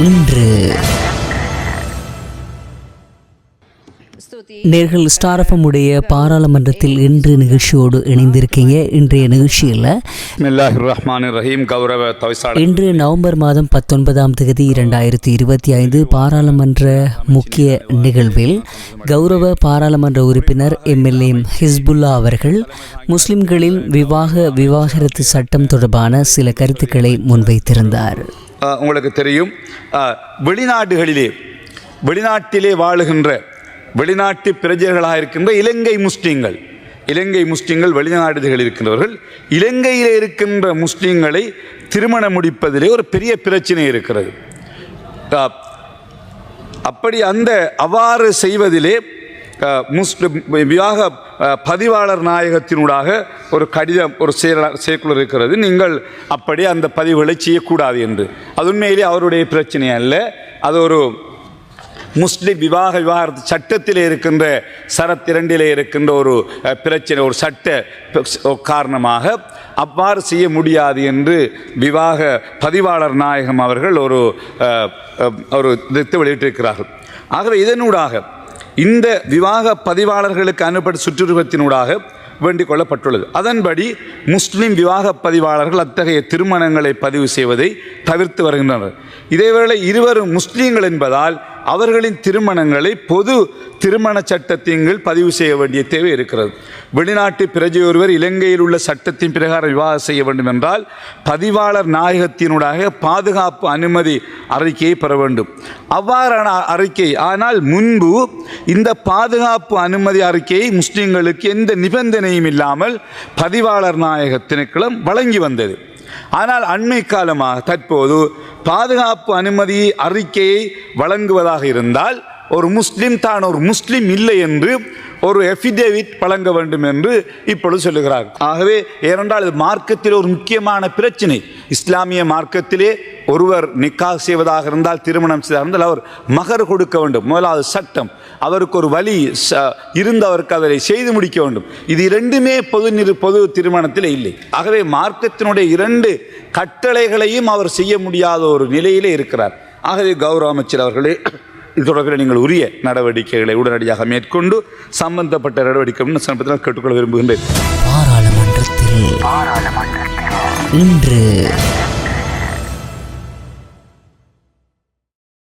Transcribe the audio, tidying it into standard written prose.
இன்று நேர்கள் star FM உடைய பாராளுமன்றத்தில் இன்று நிகழ்ச்சியோடு இணைந்திருக்கீங்க. இன்றைய நிகழ்ச்சியில் இன்று நவம்பர் மாதம் 19ஆம் தேதி 2025 பாராளுமன்ற முக்கிய நிகழ்வில் கௌரவ பாராளுமன்ற உறுப்பினர் எம்எல்ஏ ஹிஸ்புல்லா அவர்கள் முஸ்லிம்களின் விவாகரத்து சட்டம் தொடர்பான சில கருத்துக்களை முன்வைத்திருந்தார். உங்களுக்கு தெரியும், வெளிநாட்டிலே வாழுகின்ற வெளிநாட்டு பிரஜைகளாக இருக்கின்ற இலங்கை முஸ்லிம்கள் வெளிநாடுகளில் இருக்கின்றவர்கள் இலங்கையில் இருக்கின்ற முஸ்லிம்களை திருமணம் முடிப்பதிலே ஒரு பெரிய பிரச்சனை இருக்கிறது. அப்படி அவ்வாறு செய்வதிலே விவாக பதிவாளர் நாயகத்தினூடாக ஒரு கடிதம், ஒரு செயற்குழு இருக்கிறது. நீங்கள் அப்படி அந்த பதிவுகளை செய்யக்கூடாது என்று. அது உண்மையிலே அவருடைய பிரச்சனை அல்ல. அது ஒரு முஸ்லிம் விவாகரத்து சட்டத்திலே இருக்கின்ற சரத் 2 இருக்கின்ற ஒரு பிரச்சனை, ஒரு சட்ட காரணமாக அவ்வாறு செய்ய முடியாது என்று பதிவாளர் நாயகம் அவர்கள் ஒரு வெளியிட்டிருக்கிறார்கள். ஆகவே இதனூடாக இந்த விவாக பதிவாளர்களுக்கு அனுப்பப்பட்ட சுற்றுருவத்தினூடாக வேண்டிக் கொள்ளப்பட்டுள்ளது. அதன்படி முஸ்லிம் விவாக பதிவாளர்கள் அத்தகைய திருமணங்களை பதிவு செய்வதை தவிர்த்து வருகின்றனர். இதேவேளை இருவரும் முஸ்லீம்கள் என்பதால் அவர்களின் திருமணங்களை பொது திருமண சட்டத்தின் கீழ் பதிவு செய்ய வேண்டிய தேவை இருக்கிறது. வெளிநாட்டு பிரஜை ஒருவர் இலங்கையில் உள்ள சட்டத்தின் பிரகாரம் விவாகம் செய்ய வேண்டும் என்றால் பதிவாளர் நாயகத்தினூடாக பாதுகாப்பு அனுமதி அறிக்கையை பெற வேண்டும். அவ்வாறான அறிக்கை, ஆனால் முன்பு இந்த பாதுகாப்பு அனுமதி அறிக்கையை முஸ்லிம்களுக்கு எந்த நிபந்தனையும் இல்லாமல் பதிவாளர் நாயக திணைக்களம் வழங்கி வந்தது. ஆனால் அண்மை காலமாக தற்போது பாதுகாப்பு அனுமதி அறிக்கையை வழங்குவதாக இருந்தால் ஒரு முஸ்லிம் தான் ஒரு முஸ்லிம் இல்லை என்று ஒரு எஃபிடேவிட் வழங்க வேண்டும் என்று இப்பொழுது சொல்லுகிறார்கள். ஆகவே ஏனென்றால் இது மார்க்கத்தில் ஒரு முக்கியமான பிரச்சனை. இஸ்லாமிய மார்க்கத்திலே ஒருவர் நிக்காஹ் செய்வதாக இருந்தால், திருமணம் செய்வதாக இருந்தால் அவர் மகர் கொடுக்க வேண்டும். முதலாவது சட்டம். அவருக்கு ஒரு வழி இருந்தவருக்கு அதை செய்து முடிக்க வேண்டும். இது இரண்டுமே பொது திருமணத்தில் இல்லை. ஆகவே மார்க்கத்தினுடைய 2 கட்டளைகளையும் அவர் செய்ய முடியாத ஒரு நிலையிலே இருக்கிறார். ஆகவே கௌரவ அமைச்சர் அவர்களே, இது தொடர்பில் நீங்கள் உரிய நடவடிக்கைகளை உடனடியாக மேற்கொண்டு சம்பந்தப்பட்ட நடவடிக்கை சமீபத்தில் கேட்டுக்கொள்ள விரும்புகின்றேன். பாராளுமன்றத்தில் இன்று